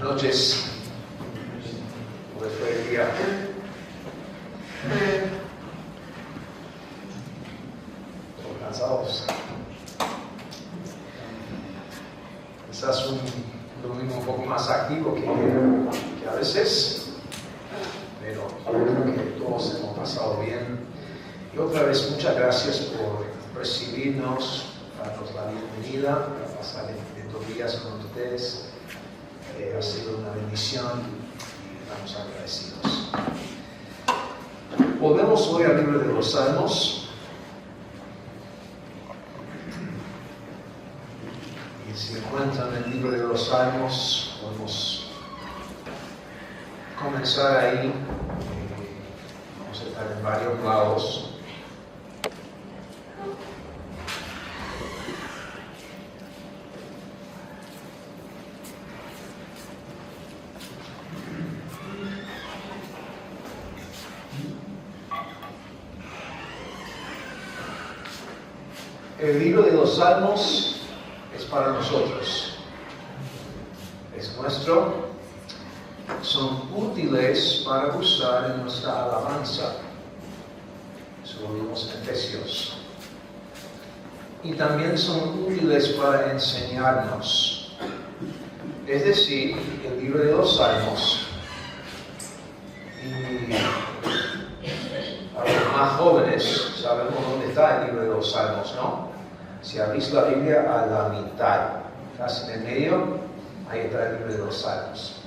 noches. ¿Cómo les fue el día? ¿Estamos cansados? Quizás un domingo un poco más activo que a veces, pero creo que todos hemos pasado bien. Y otra vez, muchas gracias por recibirnos, darnos la bienvenida, para pasar estos días con ustedes. Ha sido una bendición y estamos agradecidos. Volvemos hoy al libro de los Salmos. Y si encuentran el libro de los Salmos, podemos comenzar ahí. Vamos a estar en varios lados. El libro de los Salmos es para nosotros, es nuestro, son útiles para usar en nuestra alabanza. Eso lo vimos en Efesios. Y también son útiles para enseñarnos. Es decir, el libro de los Salmos, y a los más jóvenes sabemos dónde está el libro de los Salmos, ¿no? Si abrís la Biblia a la mitad, casi en el medio, ahí está el libro de los Salmos.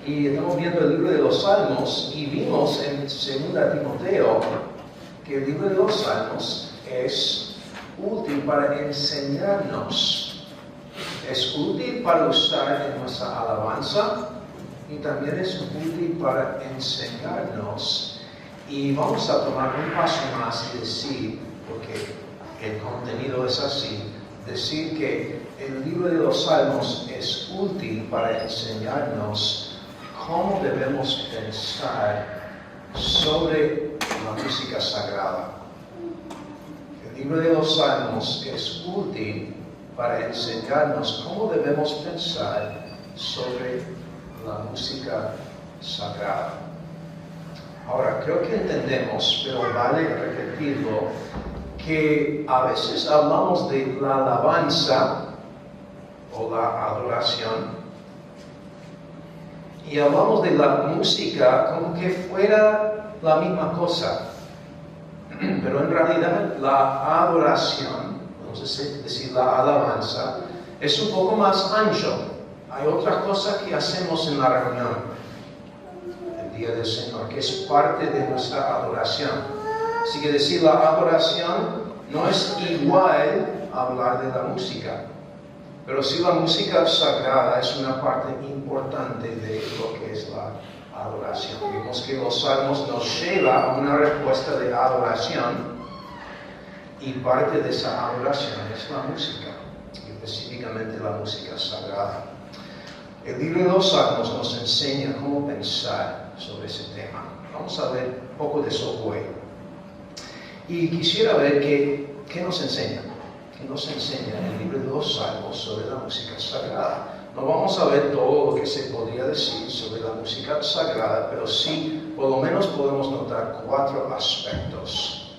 Y estamos viendo el libro de los Salmos y vimos en 2 Timoteo que el libro de los Salmos es útil para enseñarnos. Es útil para usar en nuestra alabanza y también es útil para enseñarnos. Y vamos a tomar un paso más y decir, porque el contenido es así, decir que el libro de los Salmos es útil para enseñarnos cómo debemos pensar sobre la música sagrada. El libro de los Salmos es útil para enseñarnos cómo debemos pensar sobre la música sagrada. Ahora, creo que entendemos, pero vale repetirlo, que a veces hablamos de la alabanza o la adoración y hablamos de la música como que fuera la misma cosa. Pero en realidad la adoración, vamos a decir la alabanza, es un poco más ancho. Hay otras cosas que hacemos en la reunión, el día del Señor, que es parte de nuestra adoración. Así que decir la adoración no es igual a hablar de la música, pero sí la música sagrada es una parte importante de lo que es la adoración. Vimos que los salmos nos llevan a una respuesta de adoración y parte de esa adoración es la música, específicamente la música sagrada. El libro de los salmos nos enseña cómo pensar sobre ese tema. Vamos a ver un poco de eso hoy. Y quisiera ver qué nos enseña. ¿Qué nos enseña el libro de los Salmos sobre la música sagrada? No vamos a ver todo lo que se podría decir sobre la música sagrada, pero sí, por lo menos podemos notar 4 aspectos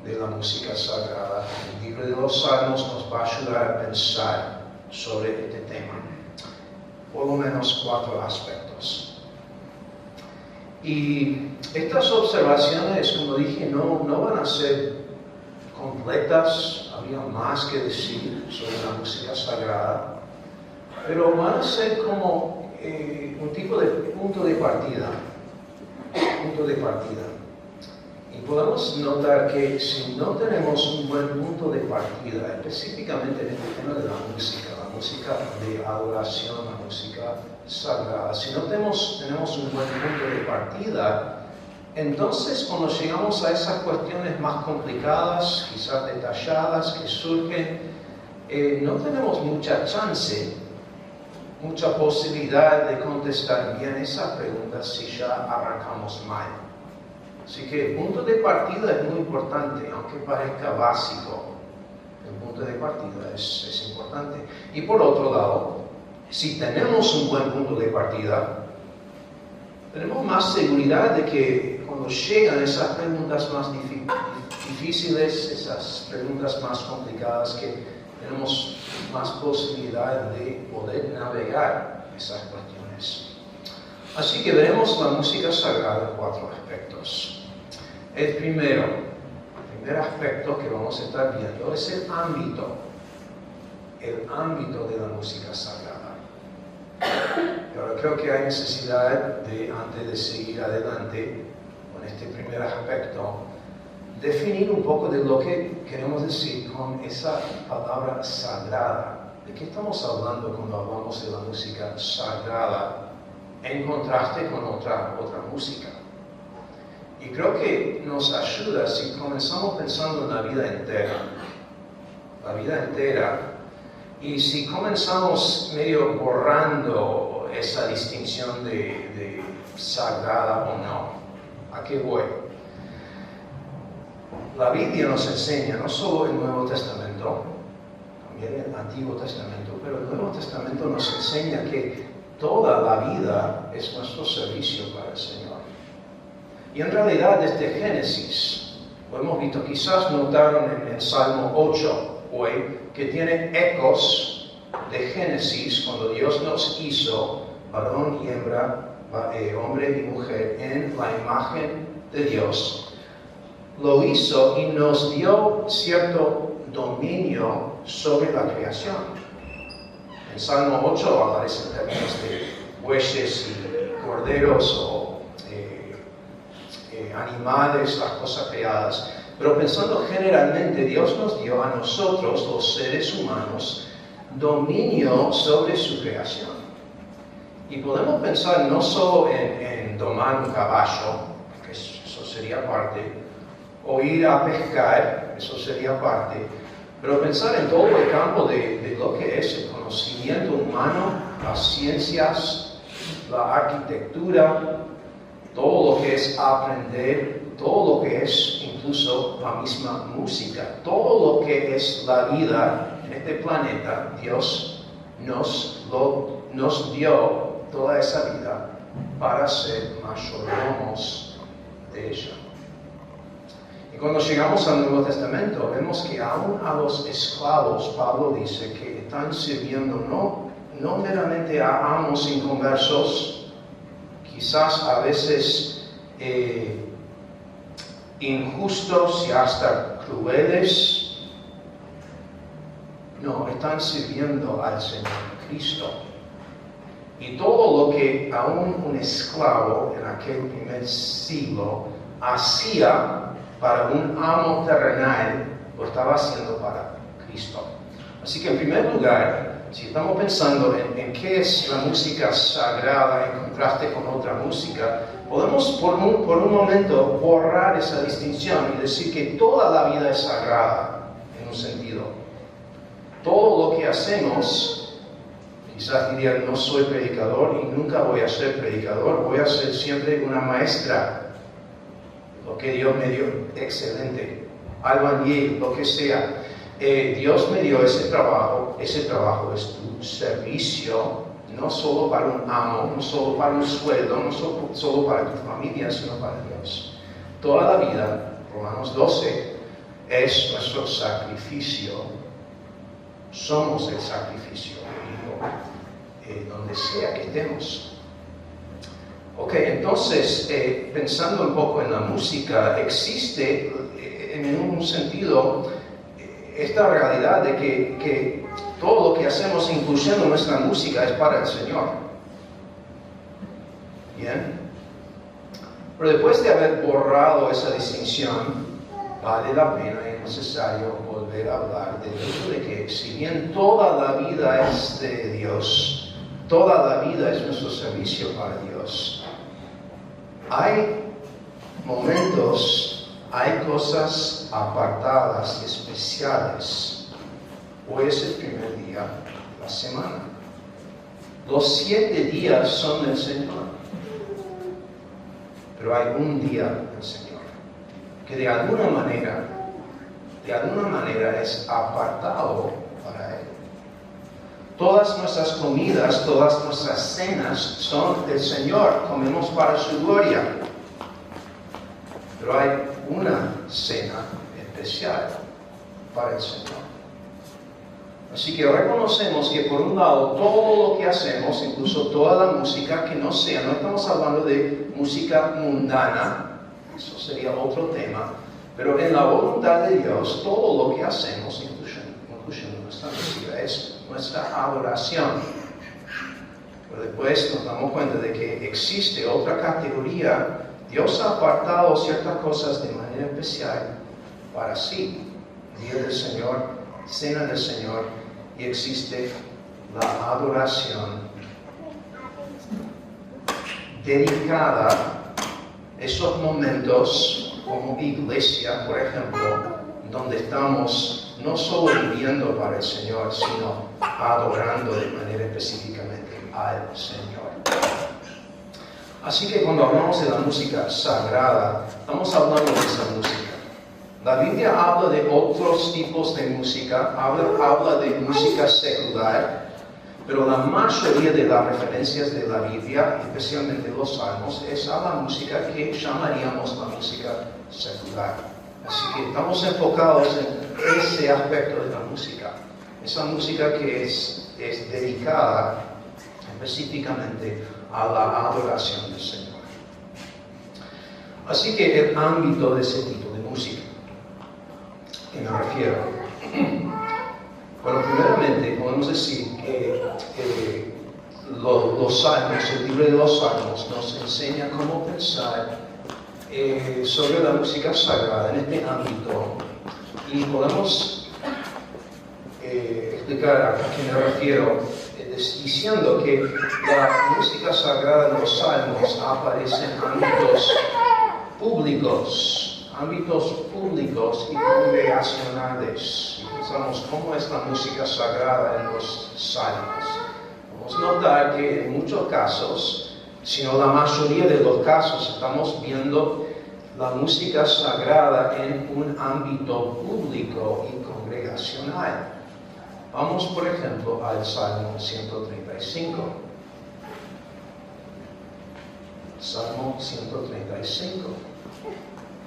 de la música sagrada. El libro de los Salmos nos va a ayudar a pensar sobre este tema. Por lo menos 4 aspectos. Y estas observaciones, como dije, no van a ser completas, habría más que decir sobre la música sagrada, pero van a ser como un tipo de punto de partida. Y podemos notar que si no tenemos un buen punto de partida, específicamente en este tema de la música de adoración, la música sagrada, si no tenemos un buen punto de partida, entonces cuando llegamos a esas cuestiones más complicadas, quizás detalladas, que surgen, no tenemos mucha chance, mucha posibilidad de contestar bien esas preguntas si ya arrancamos mal. Así que el punto de partida es muy importante, aunque parezca básico. El punto de partida es importante. Y por otro lado, si tenemos un buen punto de partida, tenemos más seguridad de que cuando llegan esas preguntas más difíciles, esas preguntas más complicadas, que tenemos más posibilidad de poder navegar esas cuestiones. Así que veremos la música sagrada en 4 aspectos. El primer aspecto que vamos a estar viendo es el ámbito de la música sagrada. Pero creo que hay necesidad de, antes de seguir adelante con este primer aspecto, definir un poco de lo que queremos decir con esa palabra sagrada. ¿De qué estamos hablando cuando hablamos de la música sagrada en contraste con otra música? Y creo que nos ayuda si comenzamos pensando en la vida entera, y si comenzamos medio borrando esa distinción de sagrada o no. ¿A qué voy? La Biblia nos enseña, no solo el Nuevo Testamento, también el Antiguo Testamento, pero el Nuevo Testamento nos enseña que toda la vida es nuestro servicio para el Señor. Y en realidad desde Génesis, lo hemos visto, quizás notaron en el Salmo 8 hoy, que tiene ecos de Génesis, cuando Dios nos hizo varón y hembra, hombre y mujer, en la imagen de Dios. Lo hizo y nos dio cierto dominio sobre la creación. En Salmo 8 aparecen términos de bueyes y corderos o animales, las cosas creadas. Pero pensando generalmente, Dios nos dio a nosotros, los seres humanos, dominio sobre su creación. Y podemos pensar no solo en domar un caballo, que eso sería parte, o ir a pescar, eso sería parte, pero pensar en todo el campo de lo que es el conocimiento humano, las ciencias, la arquitectura, todo lo que es aprender, todo lo que es incluso la misma música, todo lo que es la vida en este planeta. Dios nos dio toda esa vida para ser mayordomos de ella. Y cuando llegamos al Nuevo Testamento, vemos que aún a los esclavos, Pablo dice que están sirviendo no meramente a amos inconversos, quizás a veces injustos y hasta crueles. No, están sirviendo al Señor Cristo. Y todo lo que aún un esclavo en aquel primer siglo hacía para un amo terrenal, lo estaba haciendo para Cristo. Así que en primer lugar, si estamos pensando en qué es la música sagrada en contraste con otra música, podemos por un momento borrar esa distinción y decir que toda la vida es sagrada, en un sentido. Todo lo que hacemos, quizás diría, no soy predicador y nunca voy a ser predicador, voy a ser siempre una maestra. Lo que Dios me dio, excelente. Albañil, lo que sea. Dios me dio ese trabajo es tu servicio, no solo para un amo, no solo para un sueldo, no solo para tu familia, sino para Dios. Toda la vida, Romanos 12, es nuestro sacrificio. Somos el sacrificio, donde sea que estemos. Ok, entonces, pensando un poco en la música, existe en un sentido esta realidad de que todo lo que hacemos, incluyendo nuestra música, es para el Señor. ¿Bien? Pero después de haber borrado esa distinción, vale la pena y es necesario volver a hablar del hecho de que si bien toda la vida es de Dios, toda la vida es nuestro servicio para Dios, hay momentos, hay cosas apartadas y especiales. Hoy es el primer día de la semana. Los 7 días son del Señor. Pero hay un día del Señor que de alguna manera es apartado para Él. Todas nuestras comidas, todas nuestras cenas son del Señor, comemos para su gloria. Pero hay una cena especial para el Señor. Así que reconocemos que por un lado todo lo que hacemos, incluso toda la música que no estamos hablando de música mundana, eso sería otro tema, pero en la voluntad de Dios todo lo que hacemos, incluyendo nuestra música, es nuestra adoración. Pero después nos damos cuenta de que existe otra categoría. Dios ha apartado ciertas cosas de manera especial para sí. Día del Señor, cena del Señor, y existe la adoración dedicada. Esos momentos como iglesia, por ejemplo, donde estamos no solo viviendo para el Señor, sino adorando de manera específicamente al Señor. Así que cuando hablamos de la música sagrada, estamos hablando de esa música. La Biblia habla de otros tipos de música, habla de música secular, pero la mayoría de las referencias de la Biblia, especialmente los salmos, es a la música que llamaríamos la música secular. Así que estamos enfocados en ese aspecto de la música, esa música que es dedicada específicamente a la adoración del Señor. Así que el ámbito de ese tipo de música, ¿a qué me refiero? Bueno, primeramente podemos decir que los salmos, el libro de los salmos, nos enseña cómo pensar sobre la música sagrada en este ámbito, y podemos explicar a qué me refiero diciendo que la música sagrada de los salmos aparece en ámbitos públicos y congregacionales. Y pensamos cómo es la música sagrada en los salmos. Vamos a notar que en muchos casos, sino la mayoría de los casos, estamos viendo la música sagrada en un ámbito público y congregacional. Vamos, por ejemplo, al Salmo 135. Salmo 135.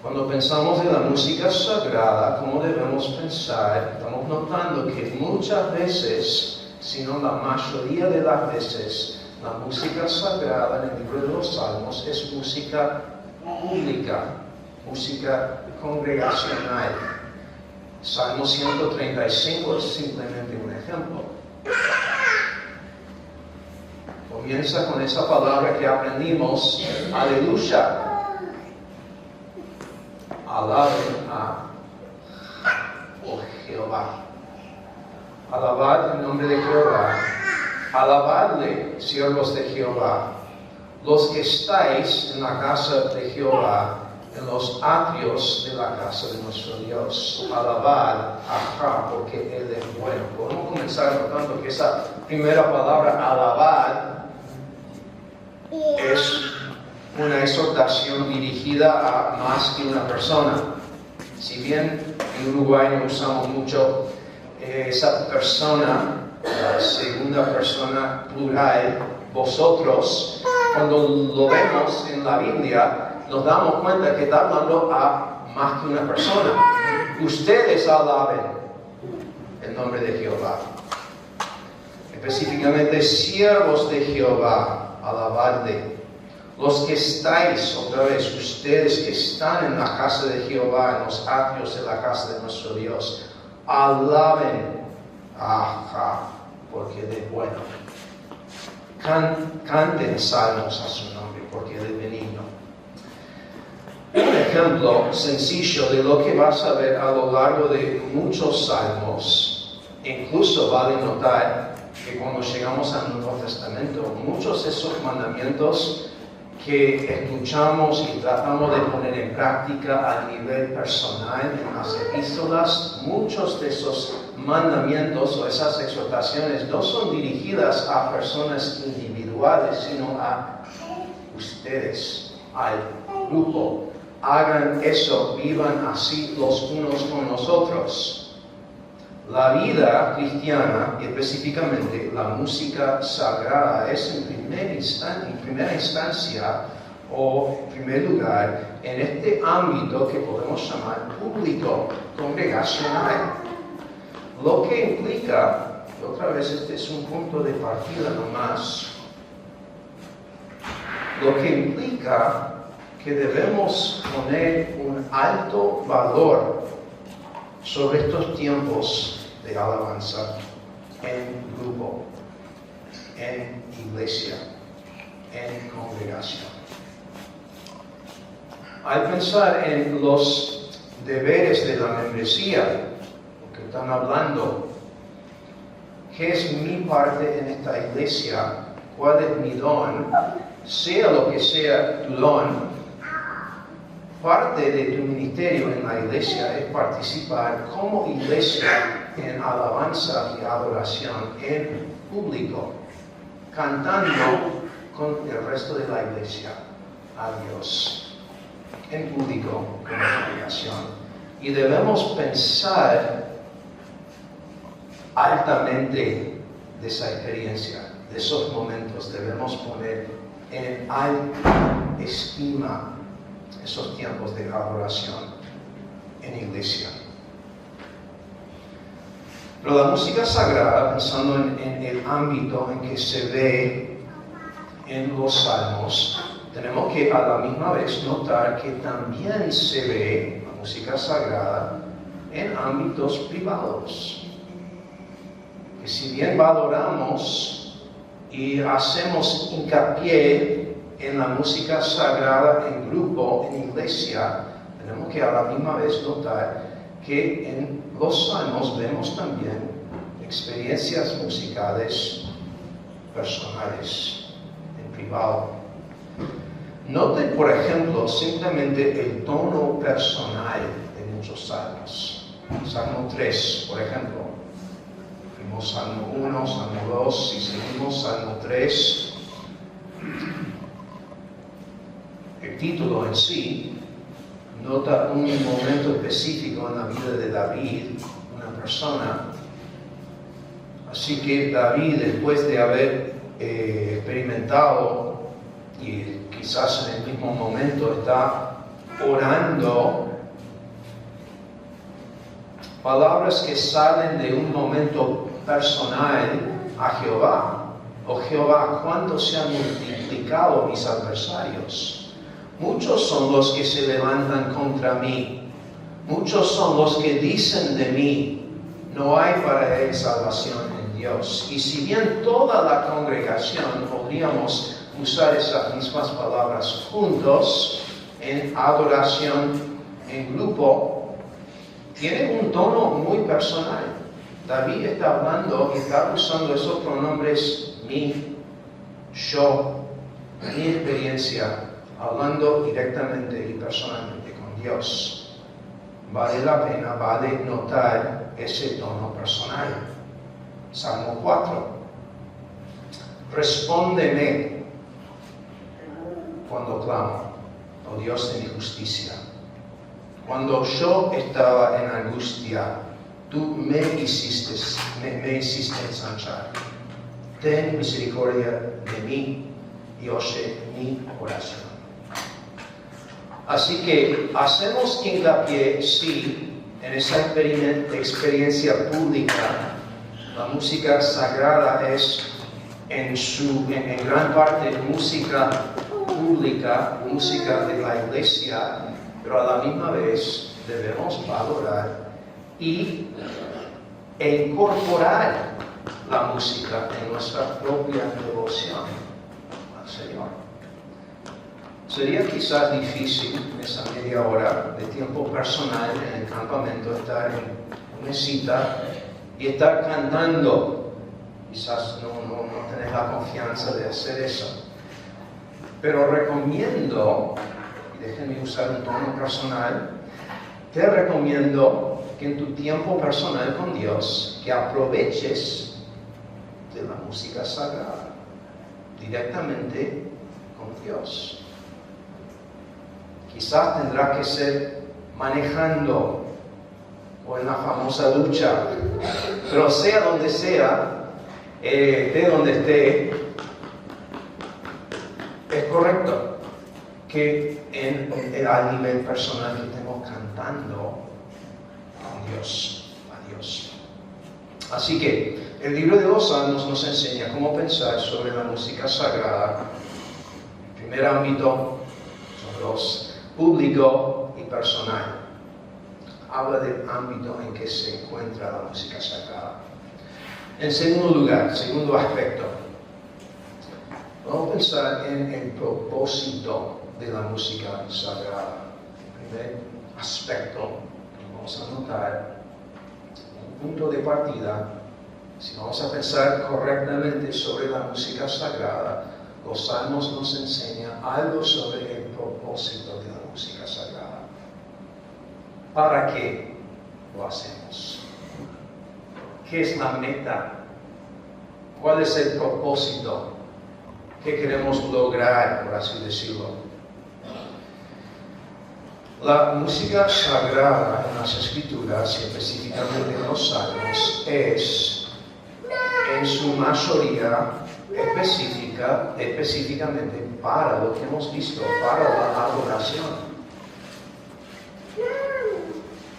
Cuando pensamos en la música sagrada, ¿cómo debemos pensar? Estamos notando que muchas veces, sino la mayoría de las veces, la música sagrada en el libro de los Salmos es música pública, música congregacional. Salmo 135 es simplemente un ejemplo. Comienza con esa palabra que aprendimos, aleluya. Alaben a Jehová. Alabad el nombre de Jehová. Alabadle, siervos de Jehová. Los que estáis en la casa de Jehová, en los atrios de la casa de nuestro Dios. Alabad a Jah, porque Él es bueno. Podemos comenzar notando que esa primera palabra, alabad, es una exhortación dirigida a más que una persona. Si bien en Uruguay no usamos mucho esa persona, la segunda persona plural, vosotros, cuando lo vemos en la Biblia, nos damos cuenta que está hablando a más que una persona. Ustedes alaben el nombre de Jehová. Específicamente, siervos de Jehová, alabadle. Los que estáis, otra vez, ustedes que están en la casa de Jehová, en los atrios de la casa de nuestro Dios, alaben a Jah, porque Él es bueno. Canten salmos a su nombre, porque Él es benigno. Un ejemplo sencillo de lo que vas a ver a lo largo de muchos salmos, incluso vale notar que cuando llegamos al Nuevo Testamento, muchos de esos mandamientos que escuchamos y tratamos de poner en práctica a nivel personal en las epístolas, muchos de esos mandamientos o esas exhortaciones no son dirigidas a personas individuales, sino a ustedes, al grupo. Hagan eso, vivan así los unos con los otros. La vida cristiana, y específicamente la música sagrada, es en primera instancia o en primer lugar en este ámbito que podemos llamar público, congregacional. Lo que implica, y otra vez este es un punto de partida nomás, lo que implica que debemos poner un alto valor sobre estos tiempos de alabanza en grupo, en iglesia, en congregación. Al pensar en los deberes de la membresía, lo que están hablando, ¿qué es mi parte en esta iglesia? ¿Cuál es mi don? Sea lo que sea tu don, parte de tu ministerio en la iglesia es participar como iglesia en alabanza y adoración en público, cantando con el resto de la iglesia a Dios, en público como congregación. Y debemos pensar altamente de esa experiencia, de esos momentos. Debemos poner en alta estima esos tiempos de adoración en iglesia. Pero la música sagrada, pensando en el ámbito en que se ve en los salmos, tenemos que a la misma vez notar que también se ve la música sagrada en ámbitos privados. Que si bien valoramos y hacemos hincapié en la música sagrada en grupo, en iglesia, tenemos que a la misma vez notar que en los salmos vemos también experiencias musicales personales, en privado. Noten, por ejemplo, simplemente el tono personal de muchos salmos. Salmo 3, por ejemplo. Fuimos Salmo 1, Salmo 2, y seguimos Salmo 3. El título en sí nota un momento específico en la vida de David, una persona. Así que David, después de haber experimentado, y quizás en el mismo momento está orando, palabras que salen de un momento personal a Jehová. Oh Jehová, ¿cuánto se han multiplicado mis adversarios? Muchos son los que se levantan contra mí. Muchos son los que dicen de mí, no hay para él salvación en Dios. Y si bien toda la congregación podríamos usar esas mismas palabras juntos, en adoración, en grupo, tiene un tono muy personal. David está hablando y está usando esos pronombres mi, yo, mi experiencia, hablando directamente y personalmente con Dios. Vale la pena, vale notar ese tono personal. Salmo 4. Respóndeme cuando clamo, oh Dios de mi justicia. Cuando yo estaba en angustia, tú me hiciste ensanchar. Ten misericordia de mí y oye mi oración. Así que hacemos hincapié, sí, en esa experiencia pública. La música sagrada es en gran parte música pública, música de la iglesia, pero a la misma vez debemos valorar e incorporar la música en nuestra propia devoción al Señor. Sería quizás difícil en esa media hora de tiempo personal en el campamento estar en una cita y estar cantando. Quizás no tenés la confianza de hacer eso. Pero recomiendo, y déjenme usar un tono personal, te recomiendo que en tu tiempo personal con Dios, que aproveches de la música sagrada directamente con Dios. Quizás tendrá que ser manejando o o en la famosa ducha. Pero sea donde sea, esté donde esté, es correcto que a nivel personal que estemos cantando a Dios. Así que el libro de los Salmos nos enseña cómo pensar sobre la música sagrada. En primer ámbito, sobre los público y personal. Habla del ámbito en que se encuentra la música sagrada. En segundo lugar, segundo aspecto, vamos a pensar en el propósito de la música sagrada. El primer aspecto que vamos a notar, un punto de partida, si vamos a pensar correctamente sobre la música sagrada, los Salmos nos enseñan algo sobre el propósito de la música sagrada. ¿Para qué lo hacemos? ¿Qué es la meta? ¿Cuál es el propósito? ¿Qué queremos lograr, por así decirlo? La música sagrada en las Escrituras, y específicamente en los Salmos, es en su mayoría específicamente para lo que hemos visto, para la adoración.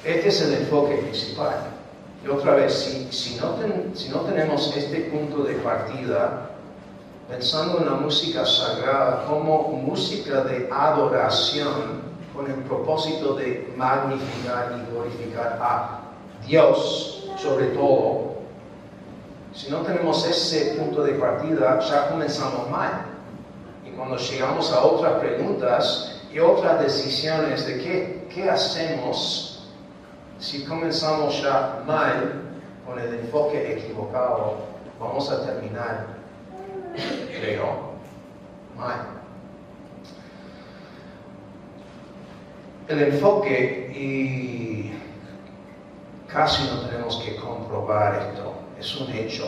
Este es el enfoque principal. Y otra vez, si no tenemos este punto de partida, pensando en la música sagrada como música de adoración, con el propósito de magnificar y glorificar a Dios sobre todo, si no tenemos ese punto de partida, ya comenzamos mal. Y cuando llegamos a otras preguntas y otras decisiones de qué hacemos, si comenzamos ya mal, con el enfoque equivocado, vamos a terminar, creo, mal. El enfoque, y casi no tenemos que comprobar esto, es un hecho.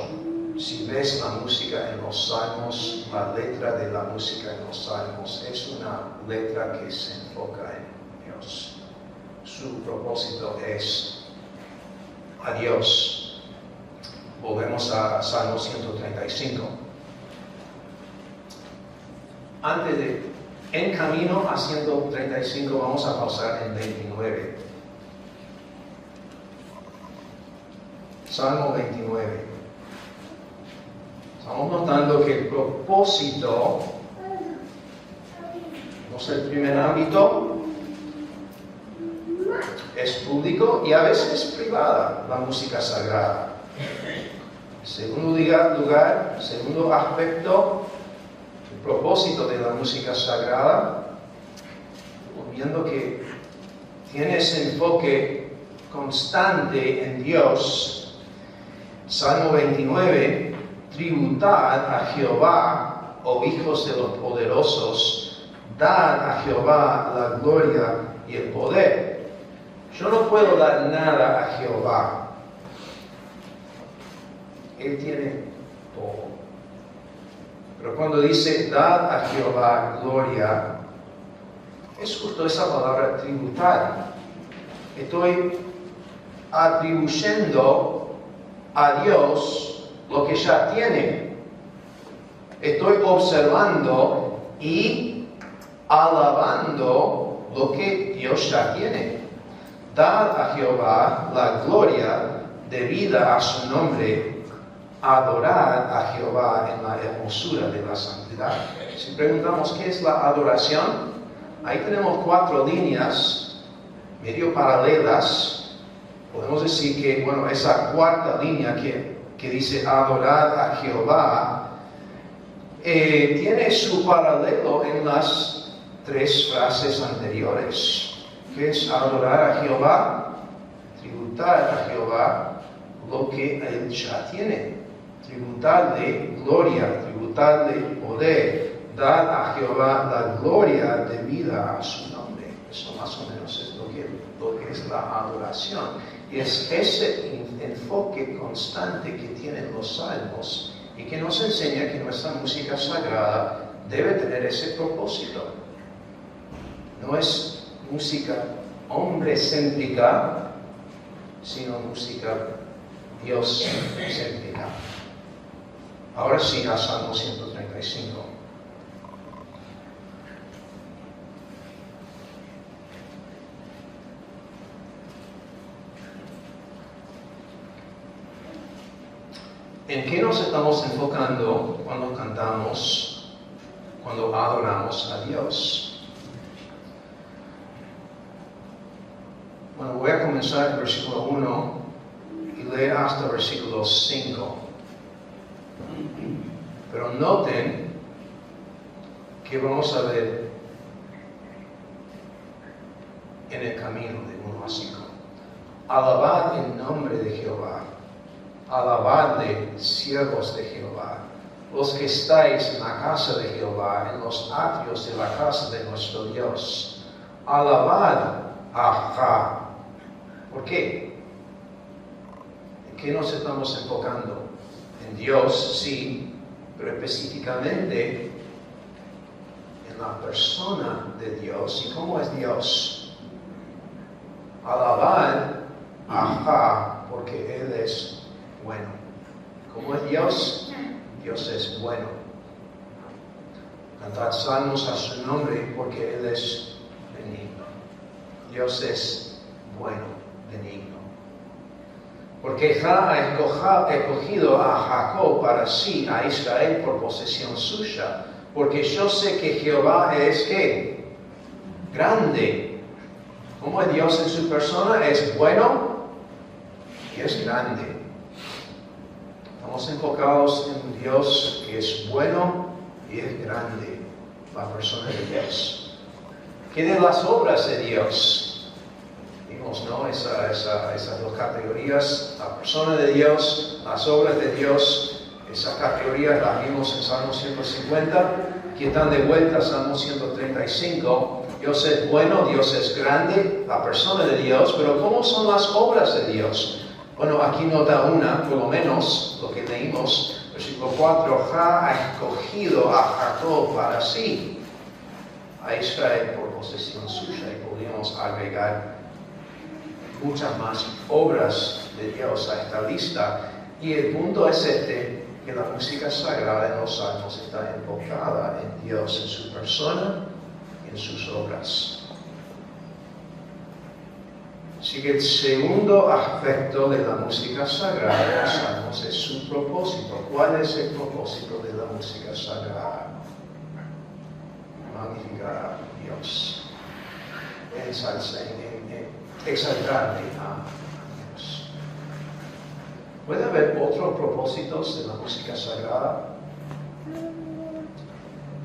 Si ves la música en los Salmos, la letra de la música en los Salmos es una letra que se enfoca en Dios. Su propósito es a Dios. Volvemos a Salmo 135. En camino a 135 vamos a pausar en 29. Salmo 29. Estamos notando que el propósito, no es el primer ámbito, es público y a veces privada la música sagrada. Segundo lugar, segundo aspecto, el propósito de la música sagrada, viendo que tiene ese enfoque constante en Dios. Salmo 29, tributad a Jehová, oh hijos de los poderosos, dad a Jehová la gloria y el poder. Yo no puedo dar nada a Jehová. Él tiene todo. Pero cuando dice, dad a Jehová gloria, es justo esa palabra tributar. Estoy atribuyendo a Dios lo que ya tiene. Estoy observando y alabando lo que Dios ya tiene. Dad a Jehová la gloria debida a su nombre. Adorad a Jehová en la hermosura de la santidad. Si preguntamos qué es la adoración, ahí tenemos 4 líneas medio paralelas. Podemos decir que, esa cuarta línea que dice adorad a Jehová, tiene su paralelo en las 3 frases anteriores. ¿Qué es adorar a Jehová? Tributar a Jehová lo que Él ya tiene. Tributarle gloria, tributarle poder. Dar a Jehová la gloria debida a su nombre. Eso más o menos es lo que es la adoración. Y es ese enfoque constante que tienen los salmos y que nos enseña que nuestra música sagrada debe tener ese propósito. No es música hombre-céntrica, sino música Dios céntrica. Ahora sí, a Salmo 135. ¿En qué nos estamos enfocando cuando cantamos, cuando adoramos a Dios? Bueno, voy a comenzar el versículo 1 y leer hasta el versículo 5. Pero noten que vamos a ver en el camino de 1 a 5. Alabad el nombre de Jehová. Alabadle, siervos de Jehová, los que estáis en la casa de Jehová, en los atrios de la casa de nuestro Dios. Alabad a Jah. ¿Por qué? ¿En qué nos estamos enfocando? En Dios, sí, pero específicamente en la persona de Dios. ¿Y cómo es Dios? Alabad a Jah, porque Él es bueno. ¿Cómo es Dios? Dios es bueno. Cantad salmos a su nombre porque Él es benigno. Dios es bueno, benigno. Porque Jah ha escogido a Jacob para sí, a Israel por posesión suya. Porque yo sé que Jehová es ¿qué? Grande. ¿Cómo es Dios en su persona? Es bueno y es grande. Estamos enfocados en Dios que es bueno y es grande, la persona de Dios. ¿Qué de las obras de Dios? Vimos, ¿no? Esas dos categorías, la persona de Dios, las obras de Dios. Esas categorías las vimos en Salmo 150, que están de vuelta a Salmo 135. Dios es bueno, Dios es grande, la persona de Dios, pero ¿cómo son las obras de Dios? Bueno, aquí nota una, por lo menos, lo que leímos, versículo 4, Jah ha escogido a Jacob para sí, a Israel por posesión suya, y podríamos agregar muchas más obras de Dios a esta lista. Y el punto es que la música sagrada en los salmos está enfocada en Dios, en su persona y en sus obras. Así que el segundo aspecto de la música sagrada de los salmos es su propósito. ¿Cuál es el propósito de la música sagrada? Magnificar a Dios. Exaltarle a Dios. ¿Puede haber otros propósitos de la música sagrada?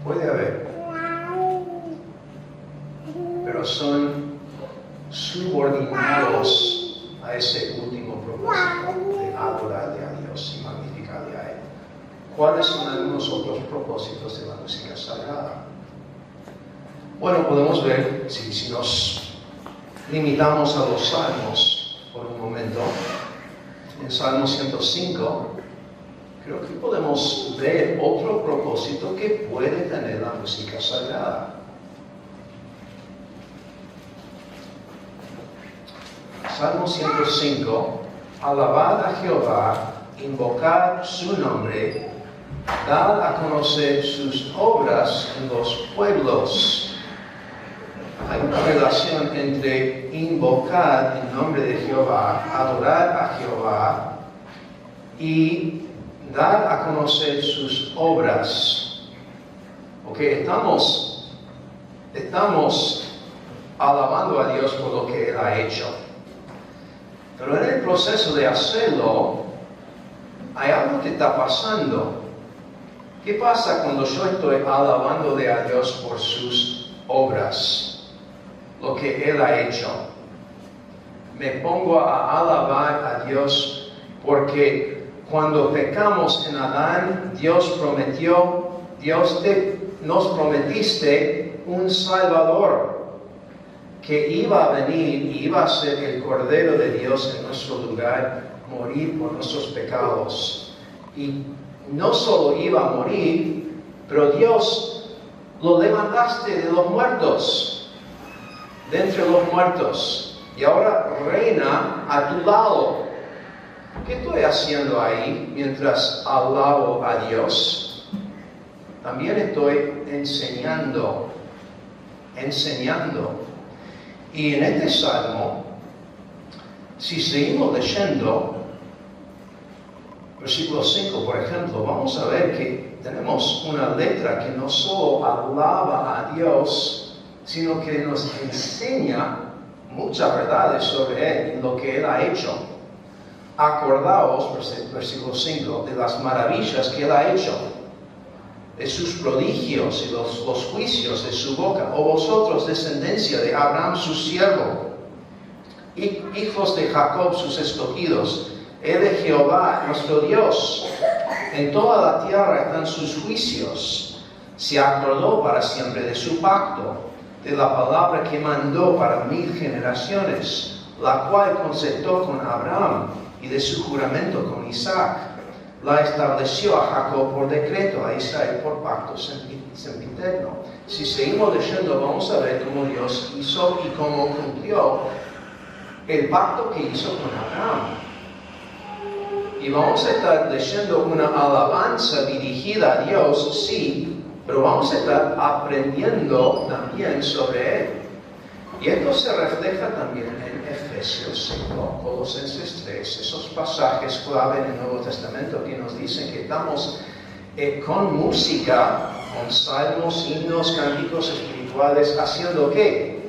Puede haber. Pero son subordinados a ese último propósito de adorarle a Dios y magnificarle a Él. ¿Cuáles son algunos otros propósitos de la música sagrada? Bueno, podemos ver, si nos limitamos a los salmos por un momento, en Salmo 105, creo que podemos ver otro propósito que puede tener la música sagrada. Salmo 105, alabad a Jehová, invocad su nombre, dad a conocer sus obras en los pueblos. Hay una relación entre invocar el nombre de Jehová, adorar a Jehová y dar a conocer sus obras. Porque estamos alabando a Dios por lo que Él ha hecho. Pero en el proceso de hacerlo, hay algo que está pasando. ¿Qué pasa cuando yo estoy alabándole a Dios por sus obras? Lo que Él ha hecho. Me pongo a alabar a Dios porque cuando pecamos en Adán, nos prometiste un Salvador que iba a venir y iba a ser el Cordero de Dios en nuestro lugar, morir por nuestros pecados. Y no solo iba a morir, pero Dios lo levantaste de los muertos, de entre los muertos. y ahora reina a tu lado. ¿Qué estoy haciendo ahí mientras alabo a Dios? También estoy enseñando. Y en este salmo, si seguimos leyendo, versículo 5, por ejemplo, vamos a ver que tenemos una letra que no solo alaba a Dios, sino que nos enseña muchas verdades sobre Él y lo que Él ha hecho. Acordaos, versículo 5, de las maravillas que Él ha hecho, de sus prodigios y los juicios de su boca. O vosotros, descendencia de Abraham, su siervo, hijos de Jacob, sus escogidos. He de Jehová, nuestro Dios. En toda la tierra están sus juicios. Se acordó para siempre de su pacto, de la palabra que mandó para 1000 generaciones, la cual concertó con Abraham, y de su juramento con Isaac. La estableció a Jacob por decreto, a Israel por pacto sempiterno. Si seguimos leyendo, vamos a ver cómo Dios hizo y cómo cumplió el pacto que hizo con Abraham. Y vamos a estar leyendo una alabanza dirigida a Dios, sí, pero vamos a estar aprendiendo también sobre Él. Y esto se refleja también en Efesios 5, Colosenses 3, esos pasajes clave en el Nuevo Testamento que nos dicen que estamos con música, con salmos, himnos, cánticos espirituales, haciendo ¿qué?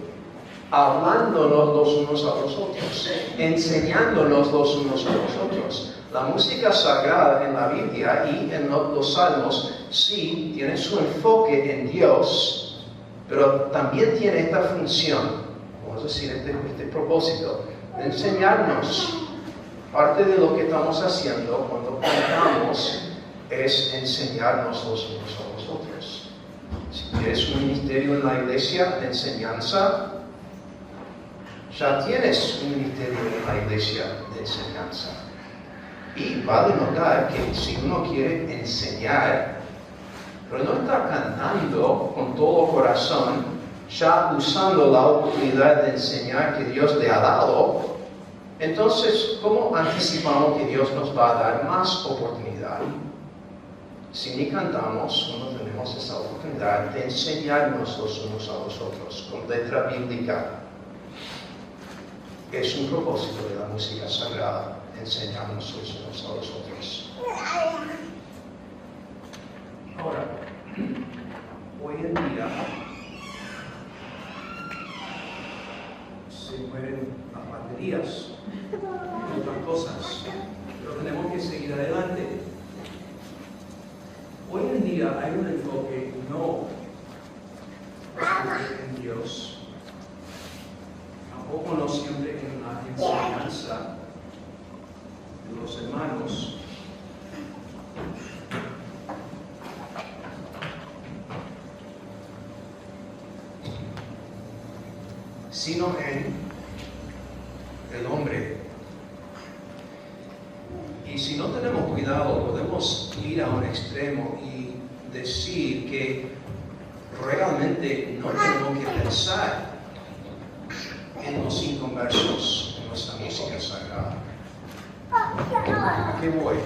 Hablándonos los unos a los otros, enseñándonos los unos a los otros. La música sagrada en la Biblia y en los salmos sí tiene su enfoque en Dios, pero también tiene esta función, vamos a decir, este propósito, de enseñarnos. Parte de lo que estamos haciendo cuando cantamos es enseñarnos los unos a los otros. Si tienes un ministerio en la iglesia de enseñanza, ya tienes un ministerio en la iglesia de enseñanza. Y vale notar que si uno quiere enseñar, pero no está cantando con todo corazón, ya usando la oportunidad de enseñar que Dios le ha dado, entonces, ¿cómo anticipamos que Dios nos va a dar más oportunidad? Si ni cantamos, no tenemos esa oportunidad de enseñarnos los unos a los otros con letra bíblica. Es un propósito de la música sagrada, enseñarnos los unos a los otros. Ahora, hoy en día se mueren las baterías y otras cosas, pero tenemos que seguir adelante. Hoy en día hay un enfoque no en Dios, tampoco no siempre en la enseñanza de los hermanos, sino en el hombre. Y si no tenemos cuidado, podemos ir a un extremo y decir que realmente no tenemos que pensar en los inconversos en nuestra música sagrada. ¿A qué voy?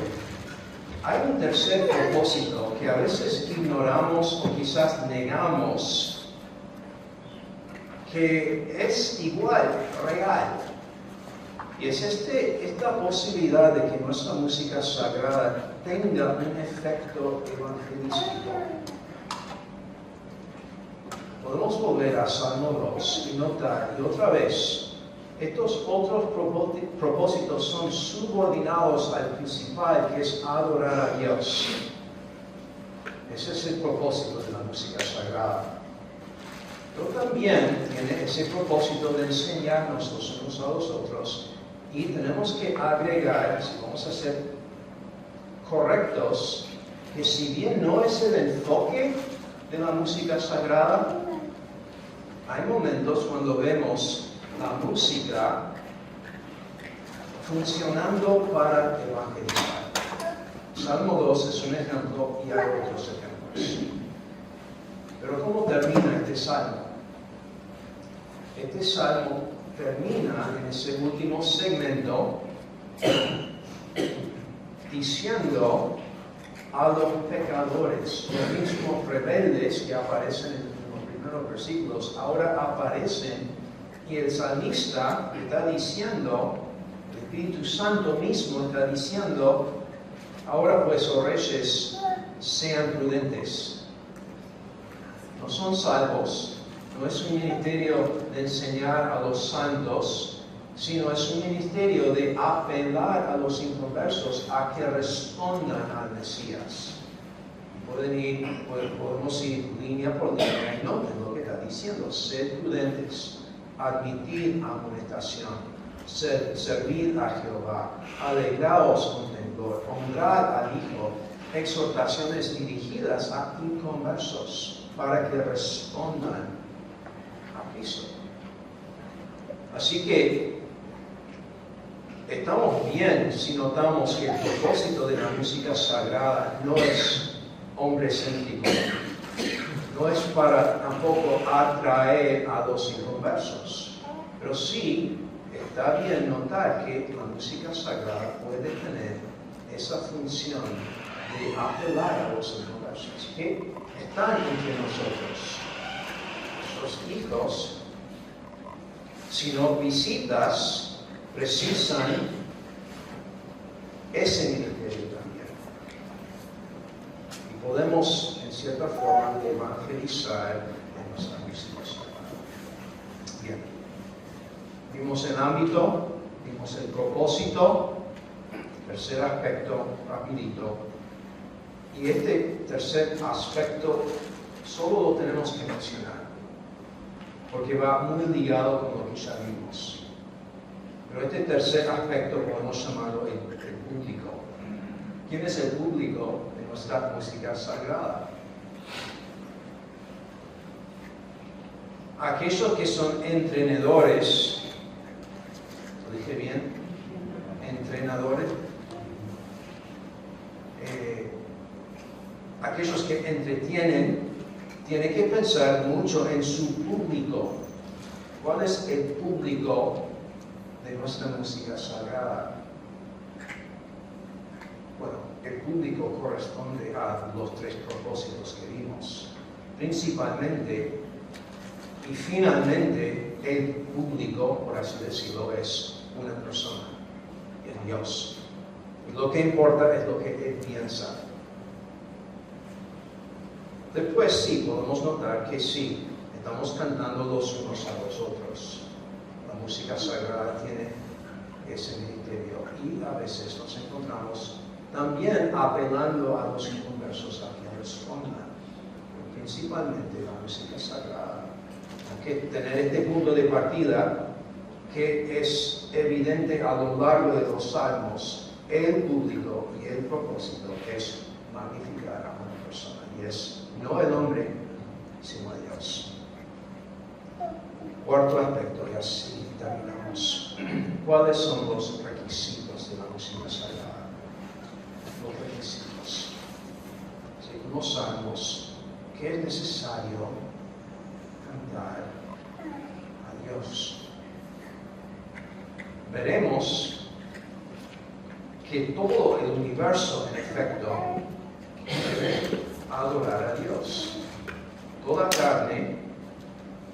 Hay un tercer propósito que a veces ignoramos o quizás negamos, que es igual, real. Y es esta posibilidad de que nuestra música sagrada tenga un efecto evangelístico. Podemos volver a Salmo 2 y notar, y otra vez, estos otros propósitos son subordinados al principal, que es adorar a Dios. Ese es el propósito de la música sagrada. Pero también tiene ese propósito de enseñarnos los unos a los otros. Y tenemos que agregar, si vamos a ser correctos, que si bien no es el enfoque de la música sagrada, hay momentos cuando vemos la música funcionando para evangelizar. Salmo 2 es un ejemplo y hay otros ejemplos. Pero ¿cómo termina este salmo? Este salmo termina en ese último segmento diciendo a los pecadores, los mismos rebeldes que aparecen en los primeros versículos, ahora aparecen y el salmista está diciendo, el Espíritu Santo mismo está diciendo, ahora pues, oh reyes, sean prudentes. No son salvos, no es un ministerio de enseñar a los santos, sino es un ministerio de apelar a los inconversos a que respondan al Mesías. Podemos ir línea por línea y noten lo que está diciendo: sed prudentes, admitir amonestación, servir a Jehová, alegraos con temblor, honrar al Hijo, exhortaciones dirigidas a inconversos para que respondan a Cristo. Así que estamos bien si notamos que el propósito de la música sagrada no es hombre-céntrico, no es para tampoco atraer a los inconversos, pero sí está bien notar que la música sagrada puede tener esa función de apelar a los inconversos que están entre nosotros. Nuestros hijos, si no visitas, precisan ese ministerio también. Y podemos, en cierta forma, evangelizar en nuestra música sagrada. Bien. Vimos el ámbito, vimos el propósito, tercer aspecto, rapidito. Y este tercer aspecto solo lo tenemos que mencionar, porque va muy ligado con lo que ya vimos. Pero este tercer aspecto podemos llamarlo el público. ¿Quién es el público de nuestra música sagrada? Aquellos que son entrenadores, ¿lo dije bien? Entrenadores. Aquellos que entretienen, tienen que pensar mucho en su público. ¿Cuál es el público de nuestra música sagrada? Bueno, el público corresponde a los tres propósitos que vimos. Principalmente y finalmente, el público, por así decirlo, es una persona, es Dios. Y lo que importa es lo que Él piensa. Después sí, podemos notar que sí, estamos cantando los unos a los otros. La música sagrada tiene ese ministerio y a veces nos encontramos también apelando a los inconversos a que respondan. Pero principalmente la música sagrada. Hay que tener este punto de partida que es evidente a lo largo de los salmos. El público y el propósito es magnificar a una persona y es no el hombre, sino Dios. Cuarto aspecto, y así terminamos. ¿Cuáles son los requisitos de la música sagrada? Los requisitos. Según los salmos, ¿qué es necesario cantar a Dios? Veremos que todo el universo, en efecto, debe adorar a Dios. Toda carne,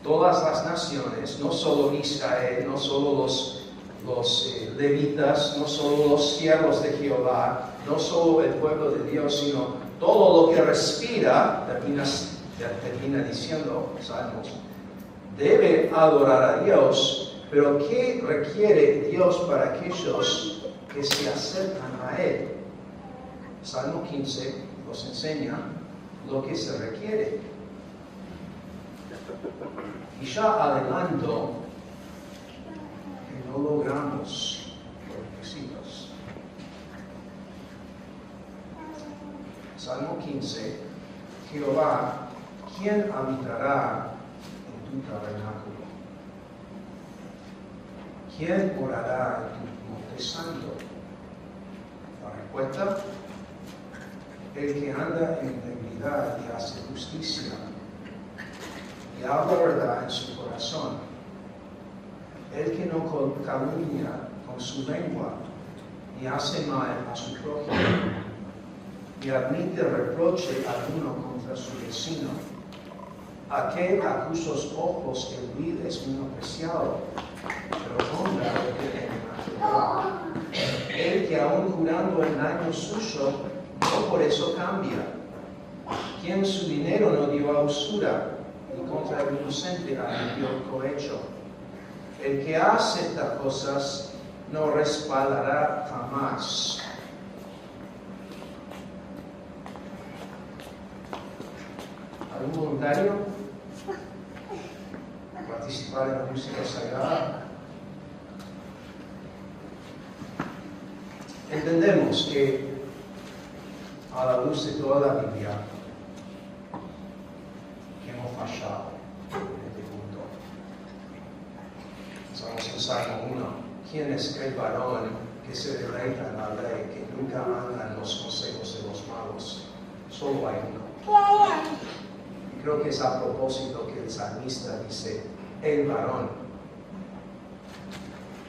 todas las naciones, no solo Israel, no solo los levitas, no solo los siervos de Jehová, no solo el pueblo de Dios, sino todo lo que respira, termina diciendo Salmos, debe adorar a Dios. Pero ¿qué requiere Dios para aquellos que se acercan a Él? Salmo 15 nos enseña lo que se requiere. Y ya adelanto que no logramos los requisitos. Salmo 15, Jehová, ¿quién habitará en tu tabernáculo? ¿Quién morará en tu monte santo? La respuesta: el que anda en integridad y hace justicia y habla verdad en su corazón. el que no calumnia con su lengua, ni hace mal a su prójimo, ni admite reproche alguno contra su vecino. Aquel a cuyos ojos el vil es menospreciado, pero honra el que teme a Jehová. El que aun jurando el daño suyo, no por eso cambia. Quien su dinero no dio a usura, y contra el inocente admitió cohecho. El que hace estas cosas no respaldará jamás. ¿Algún voluntario? ¿Participar en la música sagrada? Entendemos que a la luz de toda la Biblia que hemos fallado en este punto. Estamos en Salmo 1. ¿Quién es el varón que se deleita en la ley, que nunca anda en los consejos de los malos? Solo hay uno. Y creo que es a propósito que el salmista dice, el varón.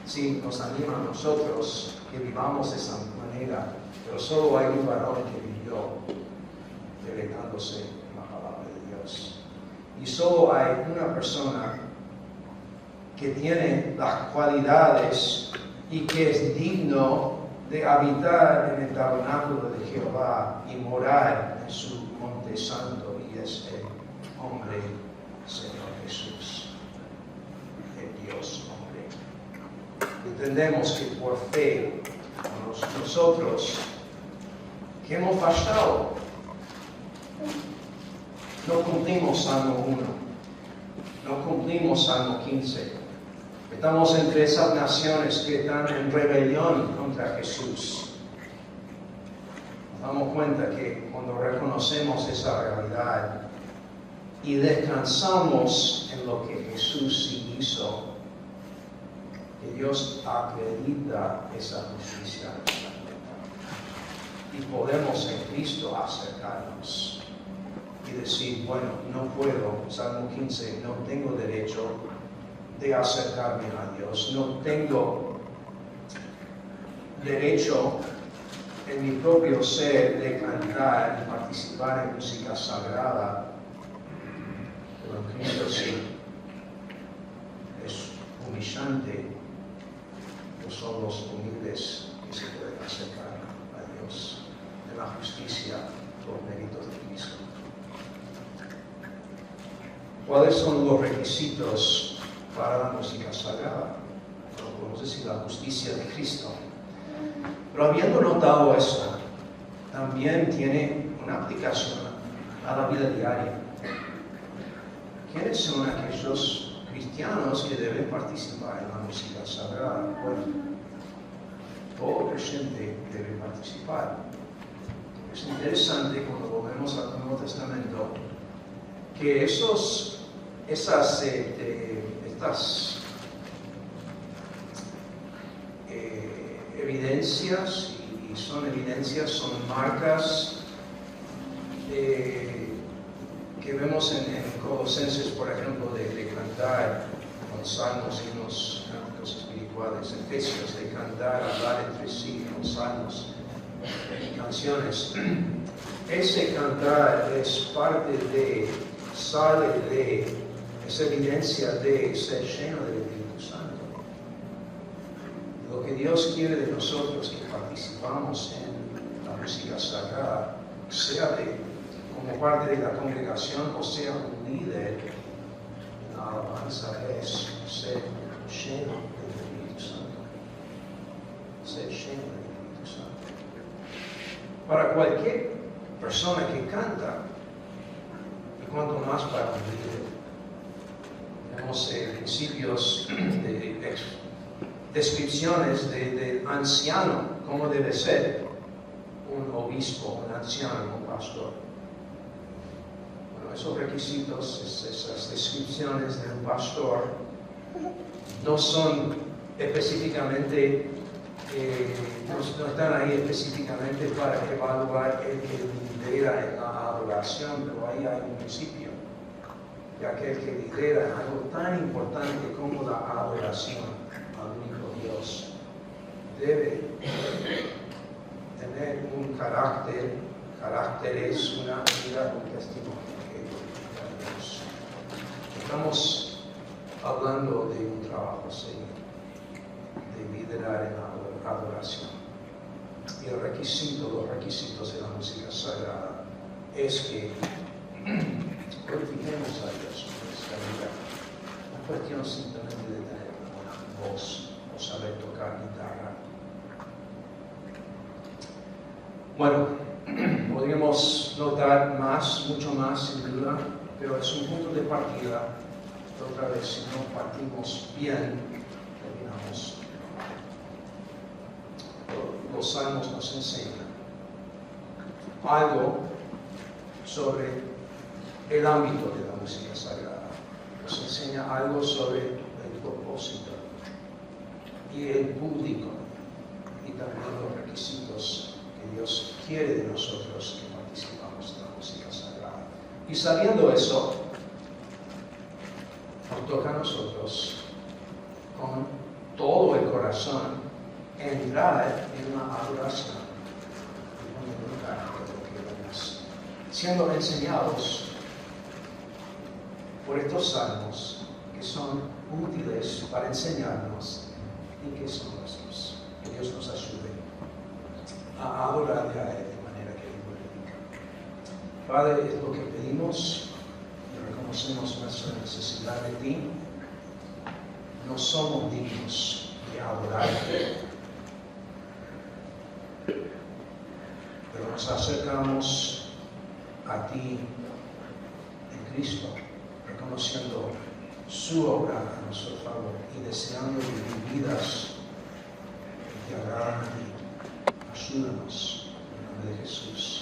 Sí, nos anima a nosotros que vivamos de esa manera, pero solo hay un varón que vivió deleitándose en la palabra de Dios. Y solo hay una persona que tiene las cualidades y que es digno de habitar en el tabernáculo de Jehová y morar en su monte santo, y es el hombre Señor Jesús, el Dios hombre. Entendemos que por fe nosotros que hemos fallado no cumplimos Salmo 1, no cumplimos Salmo 15. Estamos entre esas naciones que están en rebelión contra Jesús. Nos damos cuenta que cuando reconocemos esa realidad y descansamos en lo que Jesús sí hizo, que Dios acredita esa justicia en nuestra vida. Y podemos en Cristo acercarnos y decir, bueno, no puedo, Salmo 15, no tengo derecho de acercarme a Dios, no tengo derecho en mi propio ser de cantar y participar en música sagrada, pero en Cristo sí. Es humillante, no son los humildes que se pueden acercar a Dios en la justicia por méritos de Cristo. ¿Cuáles son los requisitos para la música sagrada? No podemos decir la justicia de Cristo. Pero habiendo notado eso, también tiene una aplicación a la vida diaria. ¿Quiénes son aquellos cristianos que deben participar en la música sagrada? Bueno, todo creyente debe participar. Es interesante cuando volvemos al Nuevo Testamento que estas evidencias, y son evidencias, son marcas que vemos en Colosenses, por ejemplo, de cantar con salmos, himnos, cánticos espirituales, en Efesios, de cantar, hablar entre sí con salmos y canciones. Ese cantar es parte sale de, es evidencia de ser lleno del Espíritu Santo. Lo que Dios quiere de nosotros que participamos en la música sagrada, sea como parte de la congregación o sea un líder en la alabanza, es ser lleno del Espíritu Santo. Ser lleno del Espíritu Santo. Para cualquier persona que canta, y cuanto más para un líder, tenemos principios de descripciones de anciano, cómo debe ser un obispo, un anciano, un pastor. Bueno, esos requisitos, esas descripciones de un pastor, no son específicamente, no están ahí específicamente para evaluar el que lidera en la adoración, pero ahí hay un principio. de aquel que lidera en algo tan importante como la adoración al único Dios, debe tener un carácter, es una vida, un testimonio que glorifica a Dios. Estamos hablando de un trabajo seguido, de liderar en la adoración. Y los requisitos de la música sagrada es que glorifiquemos a Dios en nuestra vida. No es cuestión simplemente de tener una buena voz o saber tocar guitarra. Bueno, podríamos notar mucho más sin duda, pero es un punto de partida. Otra vez, si no partimos bien, terminamos. Los salmos nos enseñan algo sobre el ámbito de la música sagrada. Nos enseña algo sobre el propósito y el público y también los requisitos que Dios quiere de nosotros que participamos en la música sagrada. Y sabiendo eso, nos toca a nosotros con todo el corazón entrar en una adoración y poner lugar de lo que vemos, siendo enseñados por estos salmos que son útiles para enseñarnos y que son nuestros. Que Dios nos ayude a adorarle a Él de manera que le glorifica. Padre, es lo que pedimos y reconocemos nuestra necesidad de ti. No somos dignos de adorarte, pero nos acercamos a ti en Cristo, reconociendo su obra a nuestro favor y deseando vivir vidas que te agradan a ti. Ayúdanos en el nombre de Jesús.